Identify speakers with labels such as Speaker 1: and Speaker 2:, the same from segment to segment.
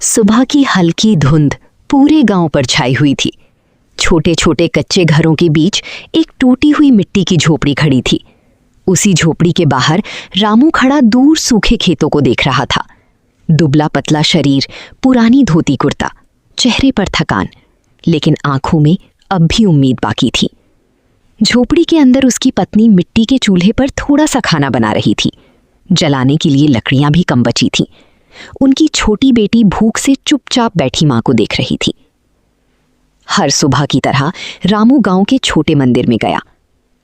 Speaker 1: सुबह की हल्की धुंध पूरे गांव पर छाई हुई थी। छोटे छोटे कच्चे घरों के बीच एक टूटी हुई मिट्टी की झोपड़ी खड़ी थी। उसी झोपड़ी के बाहर रामू खड़ा दूर सूखे खेतों को देख रहा था। दुबला पतला शरीर, पुरानी धोती कुर्ता, चेहरे पर थकान, लेकिन आंखों में अब भी उम्मीद बाकी थी। झोपड़ी के अंदर उसकी पत्नी मिट्टी के चूल्हे पर थोड़ा सा खाना बना रही थी। जलाने के लिए लकड़ियां भी कम बची थीं। उनकी छोटी बेटी भूख से चुपचाप बैठी मां को देख रही थी। हर सुबह की तरह रामू गांव के छोटे मंदिर में गया।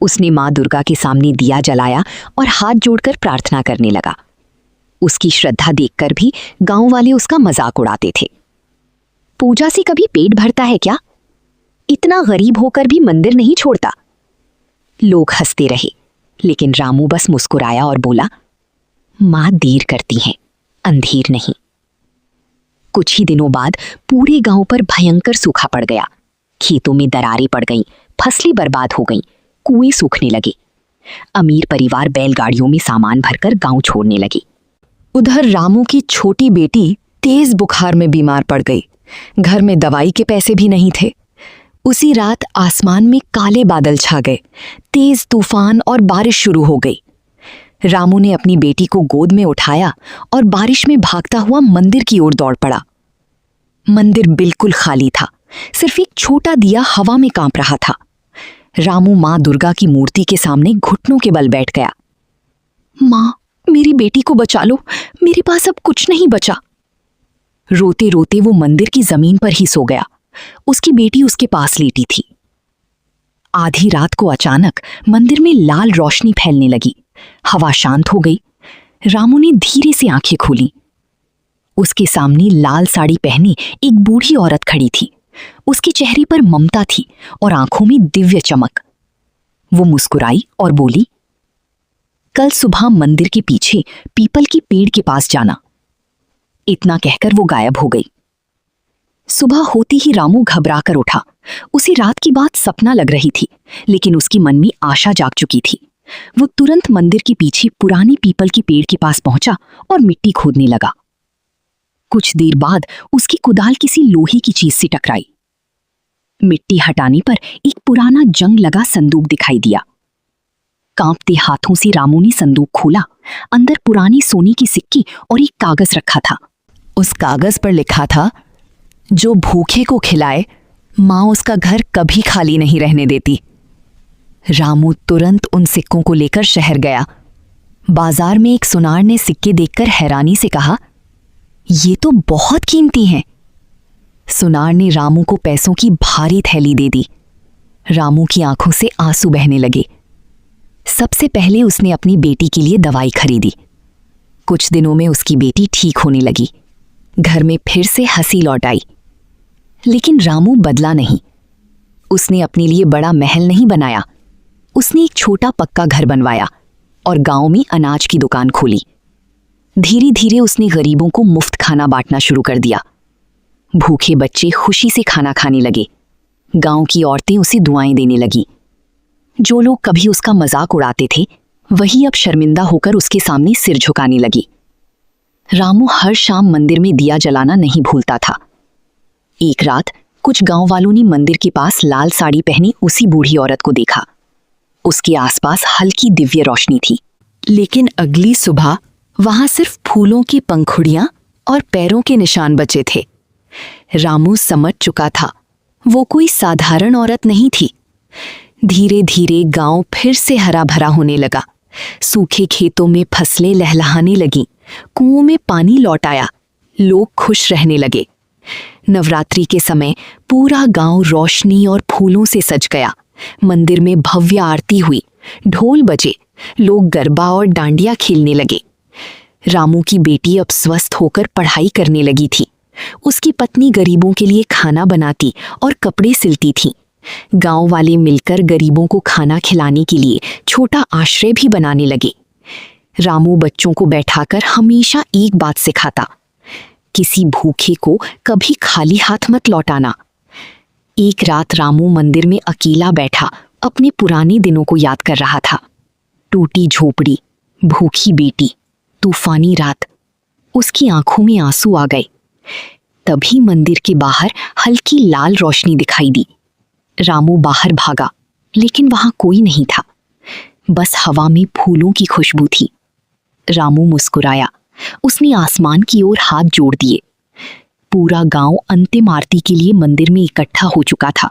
Speaker 1: उसने मां दुर्गा के सामने दिया जलाया और हाथ जोड़कर प्रार्थना करने लगा। उसकी श्रद्धा देखकर भी गांव वाले उसका मजाक उड़ाते थे। पूजा से कभी पेट भरता है क्या? इतना गरीब होकर भी मंदिर नहीं छोड़ता। लोग हंसते रहे, लेकिन रामू बस मुस्कुराया और बोला, मां देर करती हैं, अंधेर नहीं। कुछ ही दिनों बाद पूरे गांव पर भयंकर सूखा पड़ गया। खेतों में दरारें पड़ गईं, फसलें बर्बाद हो गईं, कुएं सूखने लगे। अमीर परिवार बैलगाड़ियों में सामान भरकर गांव छोड़ने लगे। उधर रामू की छोटी बेटी तेज बुखार में बीमार पड़ गई। घर में दवाई के पैसे भी नहीं थे। उसी रात आसमान में काले बादल छा गए। तेज तूफान और बारिश शुरू हो गई। रामू ने अपनी बेटी को गोद में उठाया और बारिश में भागता हुआ मंदिर की ओर दौड़ पड़ा। मंदिर बिल्कुल खाली था। सिर्फ एक छोटा दिया हवा में कांप रहा था। रामू मां दुर्गा की मूर्ति के सामने घुटनों के बल बैठ गया। मां, मेरी बेटी को बचा लो, मेरे पास अब कुछ नहीं बचा। रोते रोते वो मंदिर की जमीन पर ही सो गया। उसकी बेटी उसके पास लेटी थी। आधी रात को अचानक मंदिर में लाल रोशनी फैलने लगी। हवा शांत हो गई। रामू ने धीरे से आंखें खोली। उसके सामने लाल साड़ी पहनी एक बूढ़ी औरत खड़ी थी। उसके चेहरे पर ममता थी और आंखों में दिव्य चमक। वो मुस्कुराई और बोली, कल सुबह मंदिर के पीछे पीपल की पेड़ के पास जाना। इतना कहकर वो गायब हो गई। सुबह होते ही रामू घबरा कर उठा। उसे रात की बात सपना लग रही थी, लेकिन उसकी मन में आशा जाग चुकी थी। वो तुरंत मंदिर के पीछे पुरानी पीपल की पेड़ के पास पहुंचा और मिट्टी खोदने लगा। कुछ देर बाद उसकी कुदाल किसी लोहे की चीज से टकराई। मिट्टी हटाने पर एक पुराना जंग लगा संदूक दिखाई दिया। कांपते हाथों से रामू ने संदूक खोला। अंदर पुरानी सोने की सिक्की और एक कागज रखा था। उस कागज पर लिखा था, जो भूखे को खिलाए मां उसका घर कभी खाली नहीं रहने देती। रामू तुरंत उन सिक्कों को लेकर शहर गया। बाजार में एक सुनार ने सिक्के देखकर हैरानी से कहा, ये तो बहुत कीमती हैं। सुनार ने रामू को पैसों की भारी थैली दे दी। रामू की आंखों से आंसू बहने लगे। सबसे पहले उसने अपनी बेटी के लिए दवाई खरीदी। कुछ दिनों में उसकी बेटी ठीक होने लगी। घर में फिर से हंसी लौट आई। लेकिन रामू बदला नहीं। उसने अपने लिए बड़ा महल नहीं बनाया। उसने एक छोटा पक्का घर बनवाया और गांव में अनाज की दुकान खोली। धीरे धीरे उसने गरीबों को मुफ्त खाना बांटना शुरू कर दिया। भूखे बच्चे खुशी से खाना खाने लगे। गांव की औरतें उसे दुआएं देने लगीं। जो लोग कभी उसका मजाक उड़ाते थे, वही अब शर्मिंदा होकर उसके सामने सिर झुकाने लगी। रामू हर शाम मंदिर में दिया जलाना नहीं भूलता था। एक रात कुछ गांव वालों ने मंदिर के पास लाल साड़ी पहनी उसी बूढ़ी औरत को देखा। उसके आसपास हल्की दिव्य रोशनी थी, लेकिन अगली सुबह वहां सिर्फ फूलों की पंखुड़ियां और पैरों के निशान बचे थे। रामू समझ चुका था, वो कोई साधारण औरत नहीं थी। धीरे धीरे गांव फिर से हरा भरा होने लगा। सूखे खेतों में फसलें लहलहाने लगीं। कुओं में पानी लौट आया। लोग खुश रहने लगे। नवरात्रि के समय पूरा गांव रोशनी और फूलों से सज गया। मंदिर में भव्य आरती हुई। ढोल बजे। लोग गरबा और डांडिया खेलने लगे। रामू की बेटी अब स्वस्थ होकर पढ़ाई करने लगी थी। उसकी पत्नी गरीबों के लिए खाना बनाती और कपड़े सिलती थी। गांव वाले मिलकर गरीबों को खाना खिलाने के लिए छोटा आश्रय भी बनाने लगे। रामू बच्चों को बैठाकर हमेशा एक बात सिखाता, किसी भूखे को कभी खाली हाथ मत लौटाना। एक रात रामू मंदिर में अकेला बैठा अपने पुराने दिनों को याद कर रहा था। टूटी झोपड़ी, भूखी बेटी, तूफानी रात। उसकी आंखों में आंसू आ गए। तभी मंदिर के बाहर हल्की लाल रोशनी दिखाई दी। रामू बाहर भागा, लेकिन वहां कोई नहीं था। बस हवा में फूलों की खुशबू थी। रामू मुस्कुराया। उसने आसमान की ओर हाथ जोड़ दिए। पूरा गांव अंतिम आरती के लिए मंदिर में इकट्ठा हो चुका था।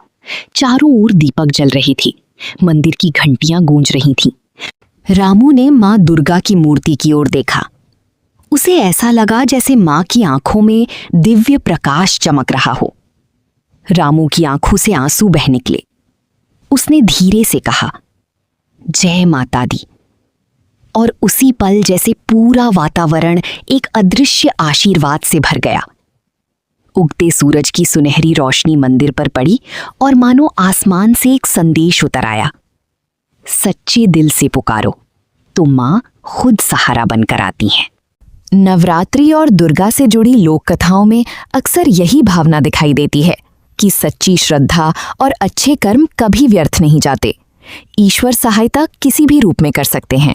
Speaker 1: चारों ओर दीपक जल रहे थे। मंदिर की घंटियां गूंज रही थीं। रामू ने मां दुर्गा की मूर्ति की ओर देखा। उसे ऐसा लगा जैसे मां की आंखों में दिव्य प्रकाश चमक रहा हो। रामू की आंखों से आंसू बह निकले। उसने धीरे से कहा, जय माता दी। और उसी पल जैसे पूरा वातावरण एक अदृश्य आशीर्वाद से भर गया। उगते सूरज की सुनहरी रोशनी मंदिर पर पड़ी और मानो आसमान से एक संदेश उतर आया, सच्चे दिल से पुकारो तो मां खुद सहारा बनकर आती हैं। नवरात्रि और दुर्गा से जुड़ी लोक कथाओं में अक्सर यही भावना दिखाई देती है कि सच्ची श्रद्धा और अच्छे कर्म कभी व्यर्थ नहीं जाते। ईश्वर सहायता किसी भी रूप में कर सकते हैं।